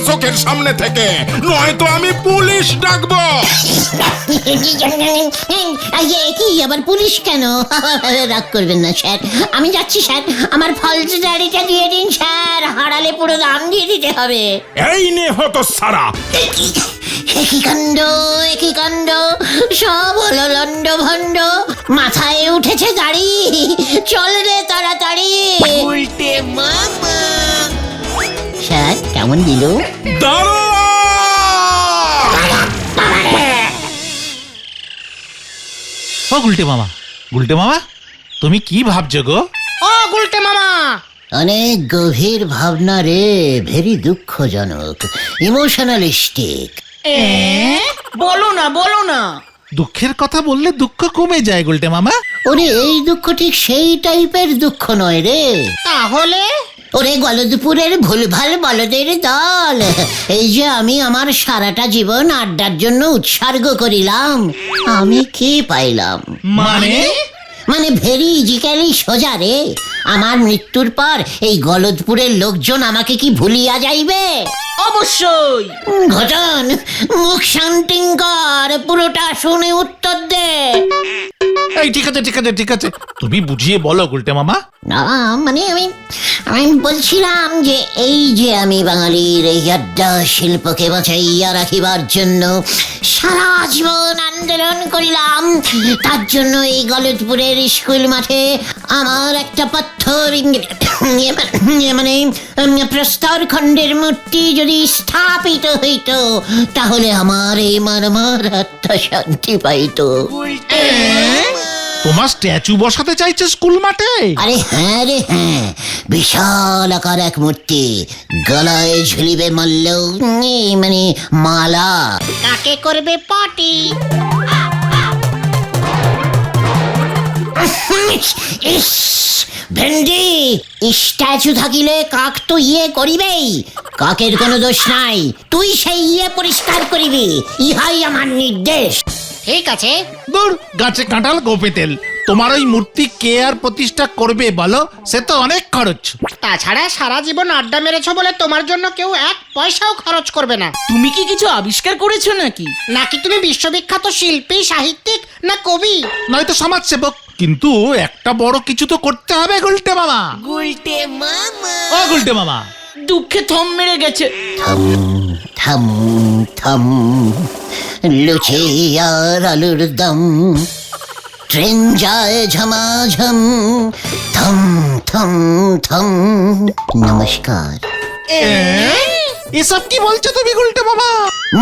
চোখের সামনে থেকে, নয়তো আমি পুলিশ ডাকবো। কি আবার পুলিশ কেন? রাগ করবেন না স্যার, আমি যাচ্ছি স্যার। আমার ফলসদারিটা দিয়ে দিন স্যার, হারালে পুরো দাম দিয়ে দিতে হবে। এই নে হতচ্ছাড়া। একই কাণ্ড, সব হলো লন্ড ভন্ড। মাথায় উঠেছে দাড়ি, চল রে তাড়াতাড়ি। স্যার কেমন দিল? ও গুলটে মামা তুমি কি ভাবছো গো? ও গুলটে মামা, অনেক গভীর ভাবনা রে, ভেরি দুঃখজনক, ইমোশনালিস্টিক। বলো না। দুঃখের কথা বললে দুঃখ কমে যায় গুলটে মামা। ওরে এই দুঃখ ঠিক সেই টাইপের দুঃখ নয় রে। তাহলে? ওরে গলদপুরের ভুলভাল বলদের দল, এই যে আমি আমার সারাটা জীবন আড্ডার জন্য উৎসর্গ করিলাম, আমি কি পাইলাম? মানে ভেরি ইজিক্যালি সোজা রে। আমার মৃত্যুর পর এই গলদপুরের লোকজন আমাকে কি ভুলিয়া যাইবে? অবশ্যই। ঘটন, মুখ শান্তিং কর, পুরোটা শুনে উত্তর দে। এই ঠিক আছে তুমি বুঝিয়ে বলো গুলটে মামা। না মানে আমি বলছিলাম যে এই যে আমি বাঙালির এই আড্ডা শিল্পকে বাঁচাইয়া রাখিবার জন্য সারা জীবন আন্দোলন করিলাম, তার জন্য এই গলদপুরের স্কুল মাঠে আমার একটা পাথর মানে প্রস্তর খণ্ডের মূর্তি যদি স্থাপিত হইত, তাহলে আমার এই মারমার আত্মা শান্তি পাইত। তোমার স্ট্যাচু বসাতে চাইছে স্কুল মাঠে? আরে হ্যাঁ রে হ্যাঁ, বিশাল আকার এক মূর্তি, গলায় ঝুলিবে মল্ল মানে মালা। কাকে করবে পার্টি? ইস ভেন্ডি, স্ট্যাচু থাকিলে কাক তো ইয়ে করিবেই, কাকের কোনো দোষ নাই, তুই সেই ইয়ে পরিষ্কার করিবি, ইহাই আমার নির্দেশ। ঠিক আছে। দূর, গাছে কাঁঠাল গোপে তেল। তোমার ওই মূর্তি কে আর প্রতিষ্ঠা করবে বলো? সে তো অনেক খরচ। তাছাড়া সারা জীবন আড্ডা মেরেছো বলে তোমার জন্য কেউ এক পয়সাও খরচ করবে না। তুমি কি কিছু আবিষ্কার করেছো নাকি তুমি বিশ্ববিখ্যাত শিল্পী, সাহিত্যিক না কবি? নয়তো সমাজসেবক। কিন্তু একটা বড় কিছু তো করতে হবে গুলটে মামা। ও গুলটে মামা, দুঃখে থম মেরে গেছে। থাম লুচি আর আলুর দম, ট্রেন যায় ঝমাঝম, থম থম থম। নমস্কার। এসব কি বলছো তুমি গুলটে মামা?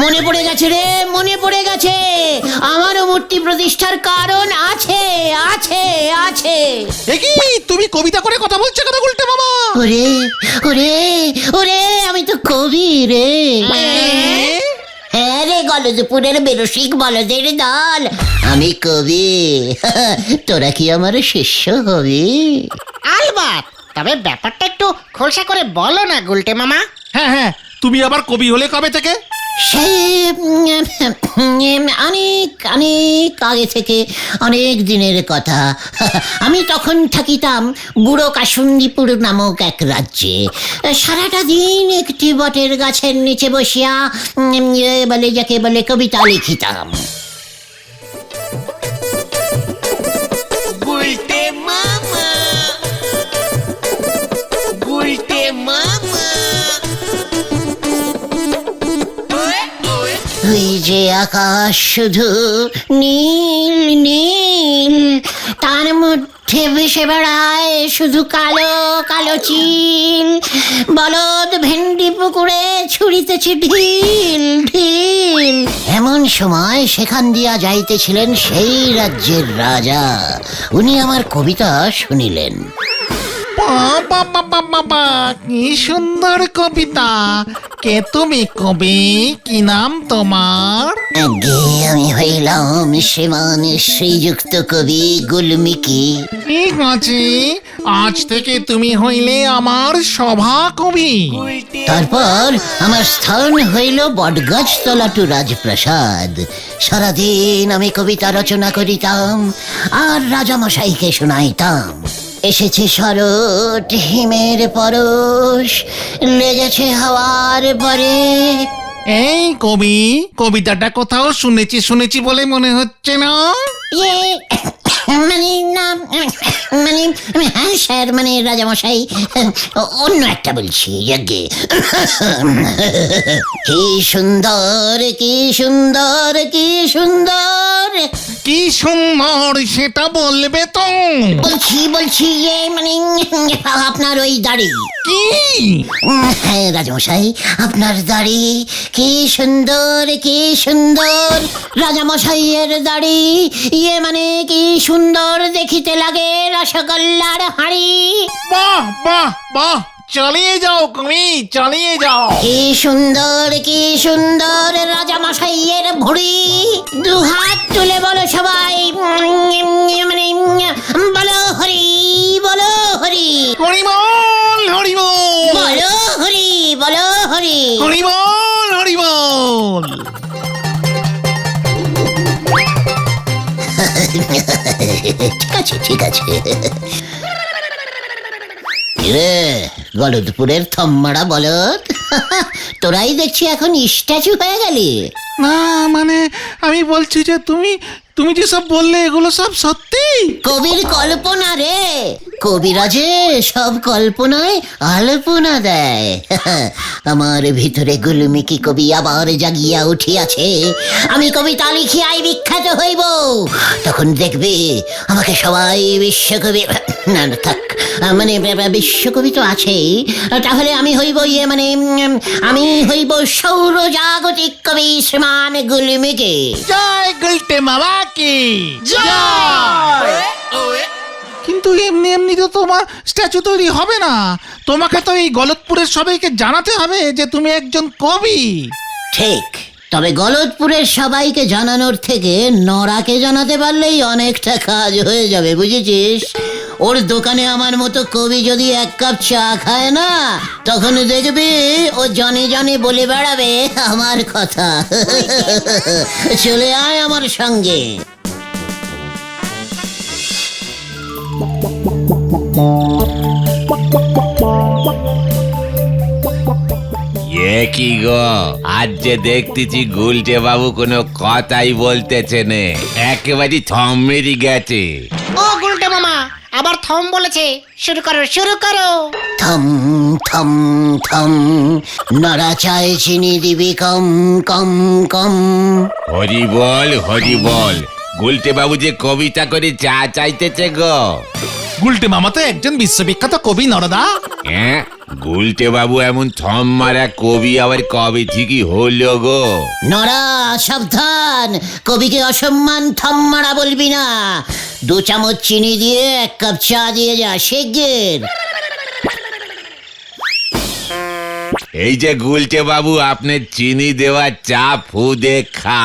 মনে পড়ে গেছে রে, মনে পড়ে গেছে, আমারও মূর্তি প্রতিষ্ঠার কারণ আছে আছে আছে। কি তুমি কবিতা করে কথা বলছো কেন গুলটে মামা? ওরে ওরে ওরে, আমি তো কবি রে। হ্যাঁ রে গলদপুরের বেরসিক বলদের দল, আমি কবি। তোরা কি আমার শিষ্য হবি? আলবাত, তবে ব্যাপারটা একটু খোলসা করে বলো না গুলটে মামা। হ্যাঁ, তুমি আবার কবি হলে কবে থেকে? সে অনেক অনেক আগে থেকে, অনেক দিনের কথা। আমি তখন থাকিতাম বুড়ো কাসুন্দিপুর নামক এক রাজ্যে। সারাটা দিন একটি বটের গাছের নিচে বসিয়া বলে যাকে বলে কবিতা লিখিতাম। ওই যে আকাশ শুধু নীল নীল, তার মধ্যে ভেসে বেড়ায় শুধু কালো কালো চিল, বলদ ভেন্ডি পুকুরে ছুড়িতেছে ঢিল ঢিল। এমন সময় সেখান দিয়া যাইতেছিলেন সেই রাজ্যের রাজা, উনি আমার কবিতা শুনিলেন। বাবা, কি সুন্দর কবিতা! কে তুমি কবি? কি নাম তোমার? আগে আমি হইলাম শ্রীমান শ্রীযুক্ত কবি গুলমিকি। ঠিক আছে, আজ থেকে তুমি হইলে আমার সভা কবি। তারপর আমার স্থান হইল বটগাছতলা টু রাজপ্রাসাদ। সারাদিন আমি কবিতা রচনা করিতাম আর রাজামশাইকে শোনাইতাম। এসেছে শরৎ হিমের পরশ, লেগেছে হাওয়ার পরে। এই কবি, কবিতাটা কোথাও শুনেছি বলে মনে হচ্ছে না। ইয়ে মানে না, মানে হ্যাঁ স্যার, মানে রাজামশাই অন্য একটা বলছি যজ্ঞে। কি সুন্দর, কি সুন্দর, কি সুন্দর। কি সুন্দর সেটা বলবে তো। বলছি ইয়ে মানে আপনার ওই দাড়ি। কি? হ্যাঁ রাজামশাই, আপনার দাড়ি কি সুন্দর, কি সুন্দর। রাজামশাইয়ের দাড়ি ইয়ে মানে কি সুন্দর দেখিতে লাগে রসগোল্লার হাঁড়ি। বাহ বাহ বাহ, চালিয়ে যাও কবি, চালিয়ে যাও। কি সুন্দর, কি সুন্দর রাজামশাইয়ের ভুঁড়ি। দু হাত তুলে বলো সবাই, মানে বলো হরি, বলো হরি, হরিবল হরিবল, বলো হরি, বলো হরি। হরিবল হরিবল। ঠিক আছে, ঠিক আছে। রে গলদপুরের থম্মারা বলদ, তোরাই দেখছি এখন স্ট্যাচু হয়ে গেলি। না মানে আমি বলছি যে তুমি যে সব বললে এগুলো সব সত্যি। কবির কল্পনা রে, কবিরাজে সব কল্পনায় আলপনা দেয়। আমার ভিতরে গুলমিকি কবি আবার জাগিয়া উঠিয়াছে। আমি কবিতা লিখিয়াই বিখ্যাত হইব, তখন দেখবে আমাকে সবাই বিশ্বকবি, না থাক, মানে বিশ্বকবি তো আছেই, তাহলে আমি হইব ইয়ে মানে আমি হইব সৌরজাগতিক কবি শ্রীমান গুলমিকি। জয় গুলটে মামা কি জয়। কিন্তু এমনি এমনি তো তোমার স্ট্যাচু তৈরি হবে না, তোমাকে তো এই গলতপুরের সবাইকে জানাতে হবে যে তুমি একজন কবি। ঠিক, তবে গলদপুরের সবাইকে জানানোর থেকে নরাকে জানাতে পারলেই অনেকটা কাজ হয়ে যাবে, বুঝেছিস? ওর দোকানে আমার মতো কবি যদি এক কাপ চা খায় না, তখন দেখবি ও জনে জনে বলে বেড়াবে আমার কথা। চলে আয় আমার সঙ্গে। এ কি গো, আজ যে দেখতেছি গুলটে বাবু কোনো কথাই বলতেছে নে, একেবারে থম মেরে গেছে। ও গুলটে মামা, আবার থম বলেছে। শুরু করো, শুরু করো। থম থম থম, নরা চায় চিনি দিবি কম কম কম। হরি বল, হরি বল। গুলটে বাবু যে কবিতা করে চা চাইতেছে গো। গুলটে মামা তো একজন বিশ্ববিখ্যাত কবি নরদা। হ্যাঁ, গুলটে বাবু এমন থম মারা কবি আবার কবে ঠিকই হলো গো? নরা সাবধান, কবিকে অসম্মান থম মারা বলবি না। 2 চামচ চিনি দিয়ে 1 কাপ চা দিয়ে যা শিগগির। এই যে গুলটে বাবু, আপনার চিনি দেওয়া চা ফুদে খা।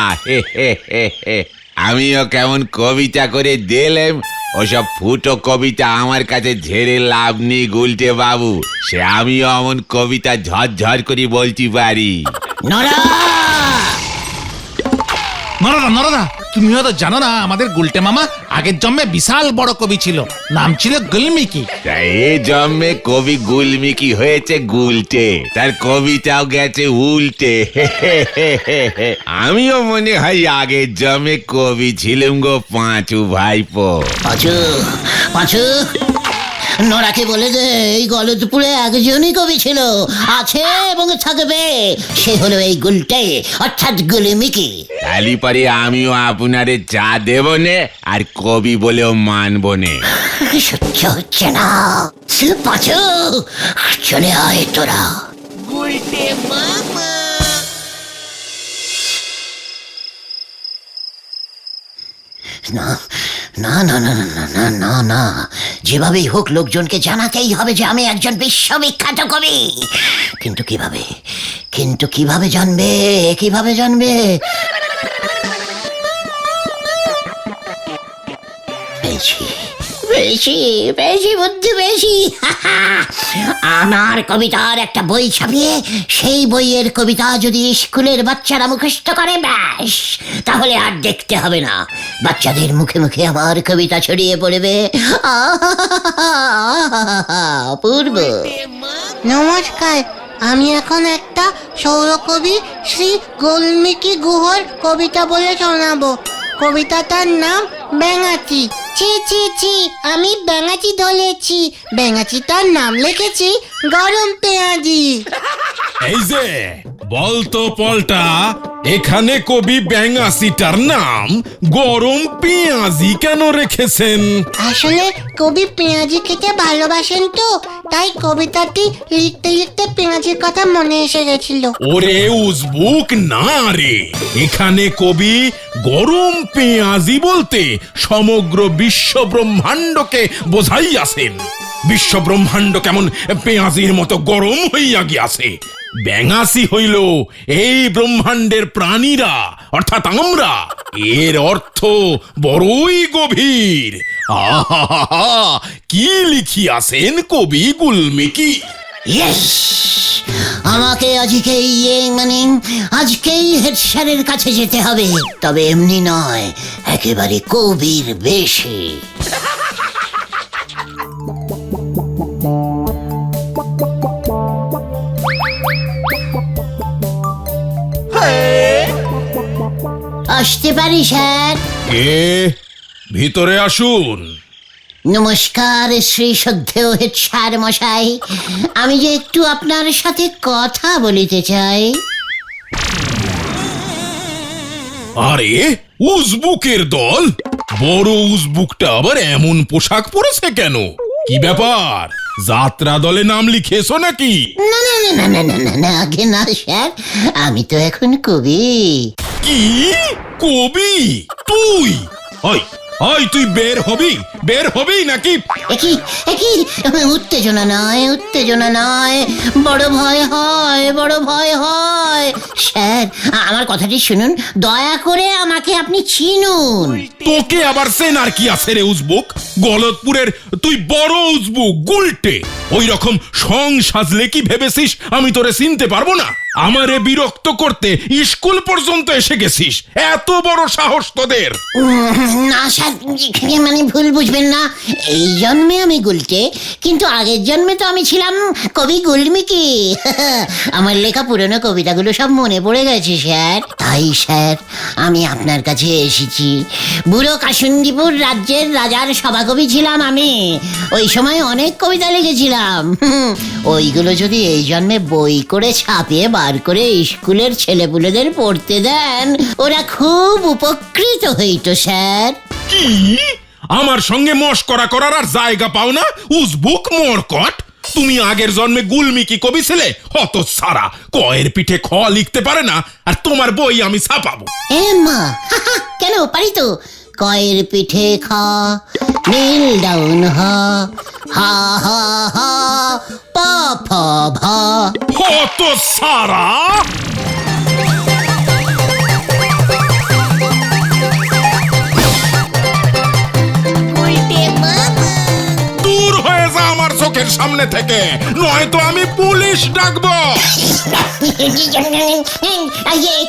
আমিও কেমন কবিতা করে দিলাম, ওসব ফুটো কবিতা আমার কাছে ঝেড়ে লাভ নেই গুলটে বাবু। সে আমিও এমন কবিতা ঝরঝর করে বলতে পারি। নরা নরদা নরদা, তুমিও তো জানো না আমাদের গুলটে মামা আগের জন্মে বিশাল বড় কবি ছিল, নাম ছিল গুলমিকি। তাই এ জন্মে কবি গুলমিকি হয়েছে গুলটে, তার কবিতাও গেছে উল্টে। আমিও মনে হয় আগের জন্মে কবি ছিলাম গো পাঁচু ভাইপো। পাঁচু, পাঁচু, নরাকে বলে দে এই গলদপুরে একজনই কবি ছিল, আছে এবং থাকবে, সে হলো এই গুলটে অর্থাৎ গুলমিকি। তালি পরে আমিও আপনারে চা দেব নে, আর কবি বলেও মানব নে। সহ্য হচ্ছে না, পাঁচু চলে আয় তোরা। না না না না না না না না, যেভাবেই হোক লোকজনকে জানাতেই হবে যে আমি একজন বিশ্ববিখ্যাত কবি। কিন্তু কিভাবে, কিন্তু কিভাবে জানবে, কিভাবে জানবে? পেয়েছি বেশি বুদ্ধি বেশি। আমার কবিতার একটা বই ছাপিয়ে সেই বইয়ের কবিতা যদি স্কুলের বাচ্চারা মুখস্থ করে ব্যাস, তাহলে আর দেখতে হবে না, বাচ্চাদের মুখে মুখে আমার কবিতা ছড়িয়ে পড়বে। অপূর্ব। নমস্কার, আমি এখন একটা সৌরকবি শ্রী গোলমিকি গুহর কবিতা বলে শোনাবো। কবিতাটার নাম ব্যাঙাচি। ছি ছি ছি, আমি ব্যাঙাচি ধরেছি, ব্যাঙাচিটার নাম লিখেছি গরম পেঁয়াজি। এই যে বলতো পল্টা, এখানে কবি ব্যাঙাসিটার নাম গরম পেঁয়াজি কেন রেখেছেন? আসলে কবি পেঁয়াজি খেতে ভালোবাসেন তো, তাই কবিতাটি লিখতে লিখতে পেঁয়াজির কথা মনে এসে গেছিল। ওরে উজবুক না রে, এখানে কবি গরম পেঁয়াজি বলতে সমগ্র বিশ্ব ব্রহ্মাণ্ডকে বোঝাইয়াছেন। বিশ্ব ব্রহ্মাণ্ড কেমন পেঁয়াজির মতো গরম হইয়া গিয়াছে। ব্যাঙাসি হইল এই ব্রহ্মাণ্ডের প্রাণীরা, অর্থাৎ আমরা। এর অর্থ বড়ই গভীর। আহা, কি লিখিয়াছেন কবি গুলমিকি। ইয়েস, আমাকে আজকেই হেড স্যারের কাছে যেতে হবে, তবে এমনি নয়, একেবারে কবির বেশে। আসতে পারি স্যার? কে? ভিতরে আসুন। নমস্কার শ্রী শ্রদ্ধেয় হেড স্যার মশাই, আমি যে একটু আপনার সাথে কথা বলিতে চাই। আরে উজবুকের দল, বড় উজবুকটা আবার এমন পোশাক পরেছে কেন? কি ব্যাপার, যাত্রা দলে নাম লিখেছো নাকি? না না না না না না না, আগে না স্যার, আমি তো এখন কবি। কি কবি তুই? ওই তুই বের হবি নাকি? একই উত্তেজনা নয়, বড় ভয় হয়। স্যার, আমার কথাটি শুনুন, দয়া করে আমাকে আপনি চিনুন। তোকে আবার চেনার কি আছে রে উজবুক? গলতপুরের তুই বড় উজবুক গুলটে। ওই রকম সং সাজলে কি ভেবেছিস আমি তোরে চিনতে পারবো না? আমারে বিরক্ত করতে স্কুল পর্যন্ত এসে গেছিস, এত বড় সাহস তোদের? না স্যার, ভুল বুঝবেন না, এই জন্মে আমি গুলটে, কিন্তু আগের জন্মে তো আমি ছিলাম কবি গুলমিকি। আমার লেখা পুরনো কবিতাগুলো সব মনে পড়ে গেছে স্যার, তাই স্যার আমি আপনার কাছে এসেছি। বুড়ো কাসুন্দিপুর রাজ্যের রাজার সভাকবি ছিলাম আমি, ওই সময় অনেক কবিতা লিখেছিলাম। ওইগুলো যদি এই জন্মে বই করে ছাপিয়ে বার করে স্কুলের ছেলেপুলেদের পড়তে দেন, ওরা খুব উপকৃত হইত স্যার। কি আমার সঙ্গে মশকরা করার আর জায়গা পাও না উজবুক মরকট? তুমি আগের জন্মে গুলমিকি কবি ছিলে, হত সারা কয়ের পিঠে খ লিখতে পারে না, আর তোমার বই আমি ছাপাবো। এ মা, কেন পারি তো। কয়ের পিঠে খ, নীল ডাউন হা হা হা, প ফ ভ। হত সারা দূর হয়ে যা আমার চোখের সামনে থেকে, নয়তো আমি পুলিশ ডাকবো।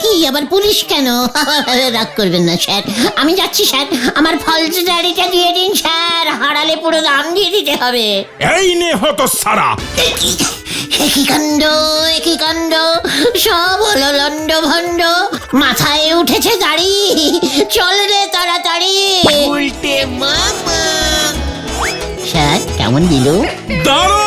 কি আবার পুলিশ কেন? রাগ করবেন না স্যার, আমি যাচ্ছি স্যার, আমার ফলসদারিটা দিয়ে দিন স্যার, হারালে পুরো দাম দিয়ে দিতে হবে। এই নে হত সারা। একই কাণ্ড, সব হলো লন্ড ভন্ড, মাথায় উঠেছে দাড়ি, চল রে তাড়াতাড়ি। স্যার কেমন দিল? দাঁড়া!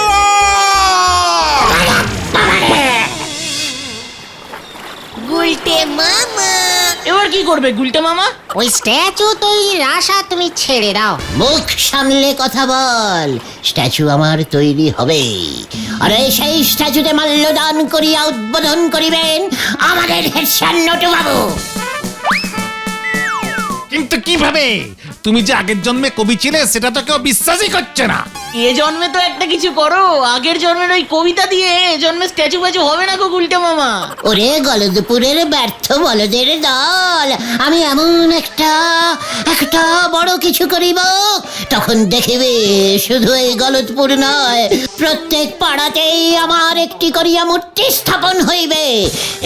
এবার কি করবে গুলটে মামা? ওই স্ট্যাচু তৈরির আশা তুমি ছেড়ে দাও। মুখ সামলে কথা বল, স্ট্যাচু আমার তৈরি হবে, আরে সেই স্ট্যাচুতে মাল্যদান করিয়া উদ্বোধন করিবেন আমাদের হেড স্যার নটু বাবু। কিন্তু কিভাবে? তুমি যে আগের জন্মে কবি ছিলে সেটা তো কেউ বিশ্বাসই করছে না। এ জন্মে তো একটা কিছু করো, আগের জন্মের ওই কবিতা দিয়ে এ জন্মে স্ট্যাচু প্যাচু হবে না গো গুলটে মামা। ওরে গলদপুরের ব্যর্থ বলদের দল, আমি এমন একটা বড় কিছু করিব, তখন দেখিবে শুধু এই গলতপুর নয়, প্রত্যেক পাড়াতেই আমার একটি করিয়া মূর্তি স্থাপন হইবে।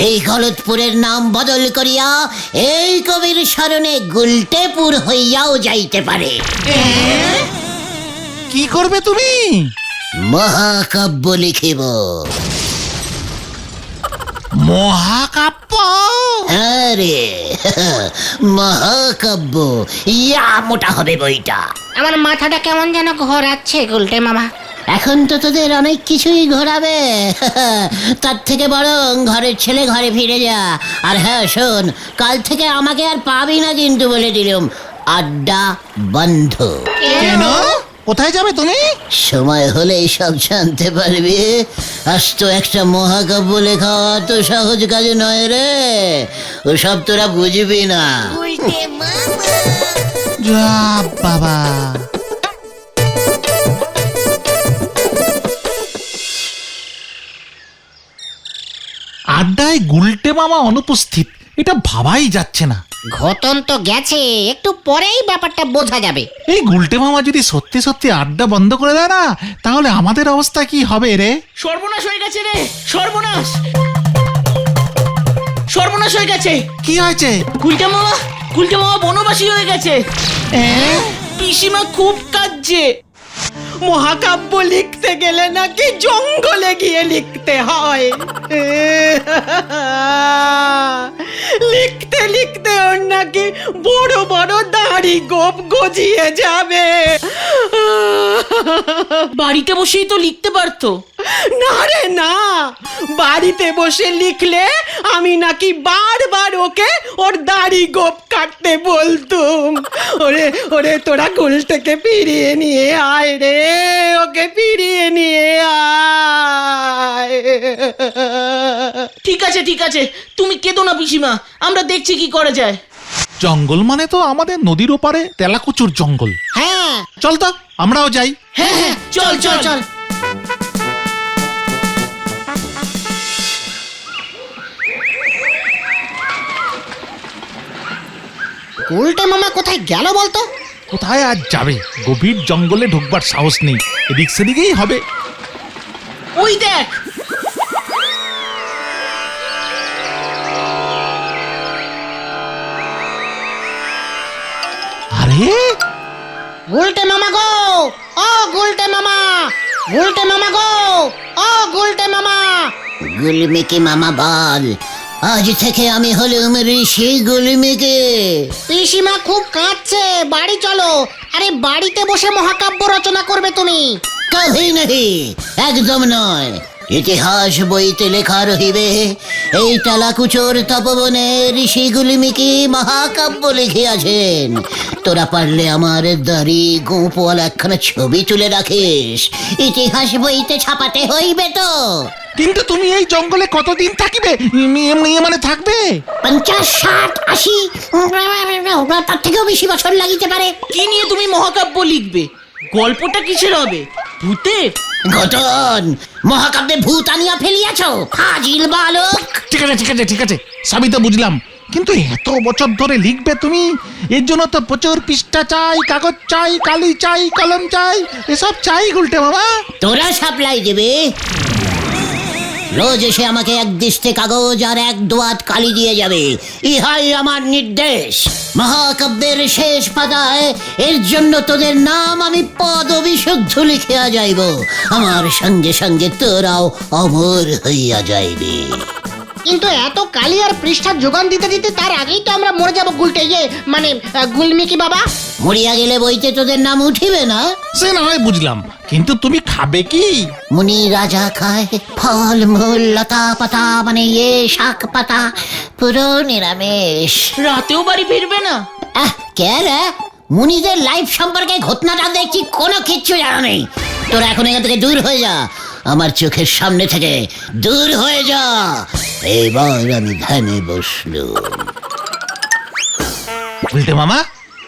এই গলতপুরের নাম বদল করিয়া এই কবির স্মরণে গুলটেপুর হইয়াও যাইতে পারে। কি করবে তুমি? মহাকাব্য লিখিব। মহাকাব্য? আরে মহাকাব্য, ইয়া মোটা হবে বইটা। আমার মাথাটা কেমন যেন ঘোরাচ্ছে গুলটে মামা। এখন তো তোদের অনেক কিছুই ঘোরাবে, তার থেকে বরং ঘরের ছেলে ঘরে ফিরে যা। আর হ্যাঁ শোন, কাল থেকে আমাকে আর পাবি না কিন্তু, বলে দিলাম। আড্ডা বন্ধ। কেন? কোথায় যাবে তুমি? সময় হলেই সব জানতে পারবি। আজ তো একটা মহাকাব্য লেখা অত সহজ কাজ নয় রে, ওসব তোরা বুঝবি না। যা বাবা। আড্ডায় গুলটে মামা অনুপস্থিত, এটা ভাবাই যাচ্ছে না। ঘটন তো গেছে, একটু পরেই ব্যাপারটা বোঝা যাবে। এই গুলটে মামা যদি সত্যি সত্যি আড্ডা বন্ধ করে দেয় না, তাহলে আমাদের অবস্থা কি হবে রে? সর্বনাশ হয়ে গেছে রে, সর্বনাশ, সর্বনাশ হয়ে গেছে। কি হয়েছে? গুলটে মামা বনবাসী হয়ে গেছে। পিসিমা খুব কাঁদছে। মহাকাব্য লিখতে গেলে নাকি জঙ্গলে গিয়ে লিখতে হয়। লিখতে লিখতে ওর নাকি বড় বড় দাড়ি গোপ গজিয়ে যাবে। বাড়িতে বসেই তো লিখতে পারতো। না রে না, বাড়িতে বসে লিখলে আমি নাকি বারবার ওকে ওর দাড়ি গোপ কাটতে বলতুম। ওরে ওরে তোরা গুলটাকে ফিরিয়ে নিয়ে আয় রে, ওকে ফিরিয়ে নিয়ে আয়। ঠিক আছে ঠিক আছে, তুমি কেঁদো না পিসিমা, আমরা দেখছি কি করা যায়। জঙ্গল মানে তো আমাদের নদীর ওপারে তেলাকুচুর জঙ্গল। হ্যাঁ চল তো আমরাও যাই। হ্যাঁ হ্যাঁ, চল চল চল। গুলটে মামা কোথায় গেল বলতো? কোথায় আজ যাবে? গভীর জঙ্গলে ঢুকবার সাহস নেই, এদিক সেদিকেই হবে। ওই দেখ, আরে গুলটে মামা গো, ও গুলটে মামা, গুলটে মামা গো, ও গুলটে মামা। গুলমিকে মামা বল, আজ থেকে আমি হলুম ঋষি গুলমিকে। পিসিমা খুব কাঁদছে, বাড়ি চলো। আরে বাড়িতে বসে মহাকাব্য রচনা করবে তুমি? কভি নহি, একদম নয়। ইতিহাস বইতে লেখা রহিবে, এই টালাকুচোর তপবনে ঋষি গুলিমিকি মহাকাব্য লিখিয়াছেন। তোরা পারলে আমার দাড়ি গোপওয়ালা একখানা ছবি তুলে রাখিস, ইতিহাস বইতে ছাপাতে হইবে তো। কিন্তু তুমি এই জঙ্গলে কতদিন থাকিবে? মানে থাকবে 50, 60, 80, তার থেকেও বেশি বছর লাগিতে পারে। কি নিয়ে তুমি মহাকাব্য লিখবে? গল্পটা কিসের হবে? ভূতের? ঘটন, মহাকাব্যে ভূত আনিয়া ফেলিয়াছ, ফাজিল বালক। ঠিক আছে ঠিক আছে ঠিক আছে, সবই তো বুঝলাম, কিন্তু এত বছর ধরে লিখবে তুমি, এর জন্য তো প্রচুর পৃষ্ঠা চাই, কাগজ চাই, কালি চাই, কলম চাই, এসব চাই গুলটে মামা। তোরা সাপ্লাই দেবে? রোজ এসে আমাকে এক দিস্তে কাগজ আর এক দোয়াত কালি দিয়ে যাবে, ইহাই আমার নির্দেশ। মহাকাব্যের শেষ পাতায় এর জন্য তোদের নাম আমি পদবিশুদ্ধ লিখিয়া যাইব, আমার সঙ্গে সঙ্গে তোরাও অমর হইয়া যাইবে। কিন্তু এত কালি আর পৃষ্ঠার যোগান দিতে দিতে তার আগেই তো আমরা মরে যাব গুলটে, মানে গুলমিকি বাবা। মরিয়া গেলে বইতে তোদের নাম উঠিবে না? সে না হয় বুঝলাম, কিন্তু তুমি খাবে কি? মুনি রাজা খায় ফল মূল লতা পাতা, মানে শাক পাতা, পুরো নিরামিষ। রাতেও বাড়ি ফিরবে না? কে রে? মুনিদের লাইফ সম্পর্কে ঘটনাটা দেখছি কোনো কিচ্ছু জানা নেই। তোরা এখন এখান থেকে দূর হয়ে যা, আমার চোখের সামনে থেকে দূর হয়ে যা। এবার আমি ধ্যানে বসলুম। গুলটে মামা,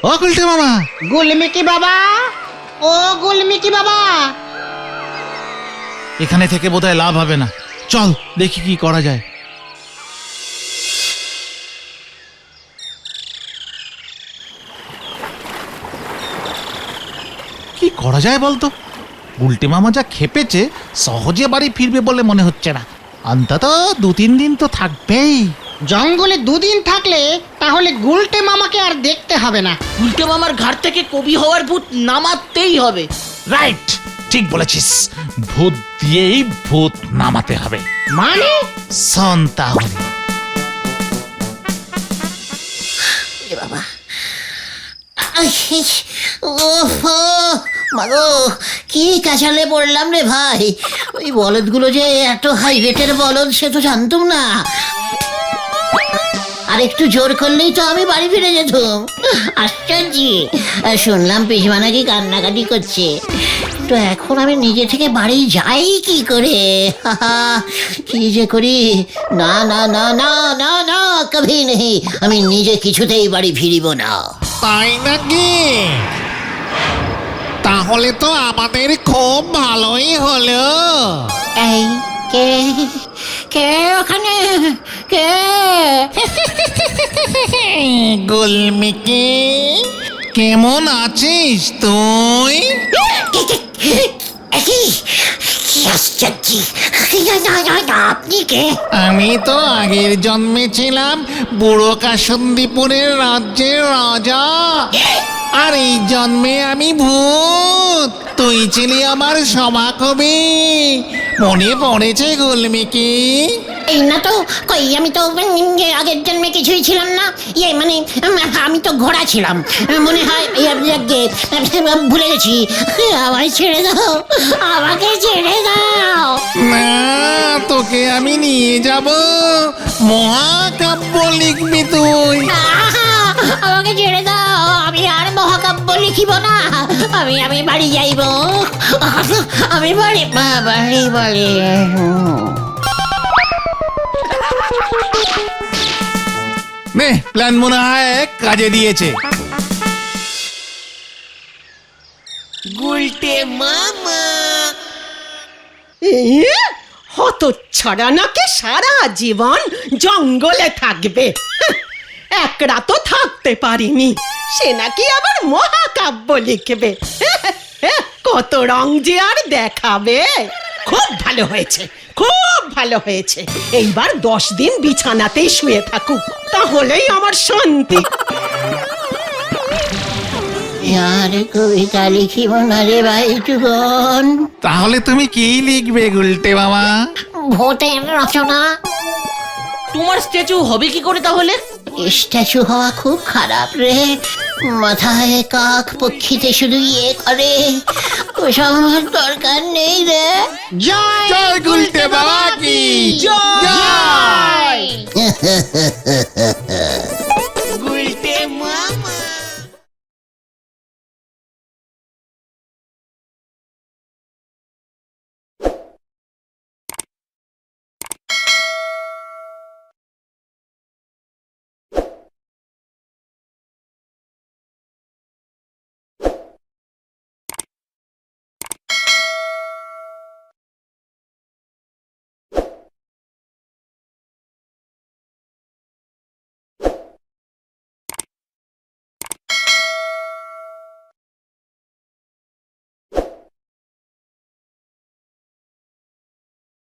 ও গুলটে মামা। গুলমিকি বাবা, ও গুলমিকি বাবা। এখানে থেকে বোধহয় লাভ হবে না, চল দেখি কি করা যায়। করা যায় বলতো? উল্টে মামা যা খেপেছে, সহজে বাড়ি ফিরবে বলে মনে হচ্ছে না। অন্তত 2-3 দিন তো থাকবেই। জঙ্গলে 2 দিন থাকলে তাহলে গুলটে মামাকে আর দেখতে হবে না। উল্টে মামার ঘাট থেকে কবি হওয়ার ভূত নামাতেই হবে। রাইট, ঠিক বলেছিস। ভূত দিয়েই ভূত নামাতে হবে। মানে শোন তাহলে। এ বাবা, ওহ মাগো, কি কাঁচালে পড়লাম রে ভাই। ওই বলদগুলো যে এত হাই রেটের বলদ সে তো জানতুম না। আর একটু জোর করলেই তো আমি বাড়ি ফিরে যেতাম। আশ্চর্য, শুনলাম পিসমা নাকি কান্নাকাটি করছে। তো এখন আমি নিজে থেকে বাড়ি যাই কি করে? কি যে করি। না না না না না না, কভি নেই, আমি নিজে কিছুতেই বাড়ি ফিরিব না। তাই নাকি? তাহলে তো আমাদের খুব ভালোই হলো। এই কে কে ওখানে? কে? গুলমিকে, কেমন আছিস তুই? কি আশ্চর্য! আপনি কে? আমি তো আগের জন্মে ছিলাম বুড়ো কাসুন্দিপুরের রাজ্যের রাজা, আর এই জন্মে আমি ভূত। তুই ছিলি আমার সভাকবি, মনে পড়েছে গুলমিকি? এই না তো, কই আমি তো আগের জন্মে কিছুই ছিলাম না। মানে আমি তো ঘোড়া ছিলাম মনে হয়। ভুলে গেছি। আমায় ছেড়ে দাও, আমাকে ছেড়ে দাও। না, তোকে আমি নিয়ে যাব, মহাকাব্য লিখবি তুই। আমাকে ছেড়ে দাও, আমি আর মহাকাব্য লিখিব না। আমি বাড়ি যাইব। আমি বাড়ি বাড়ি। নে, প্ল্যান মনে হয় কাজে দিয়েছে। হত ছড়া নাকি সারা জীবন জঙ্গলে থাকবে। এক রাতও থাকতে পারিনি, সে নাকি আবার মহাকাব্য লিখবে। কত রং যে আর দেখাবে। খুব ভালো হয়েছে, খুব ভালো হয়েছে। এইবার 10 দিন বিছানাতেই শুয়ে থাকুক, তাহলেই আমার শান্তি। আর কবিতা লিখিব না রে ভাইটুগন। তাহলে তুমি কি লিখবে গুলটে মামা? ভূতের রচনা। তোমার স্ট্যাচু হবে কি করে তাহলে? স্ট্যাচু হওয়া খুব খারাপ রে। মাথায় কাক পক্ষীতে শুধু ইয়ে করে, ওসব আমার দরকার নেই রে। জয় গুলটে বাবা কি জয়।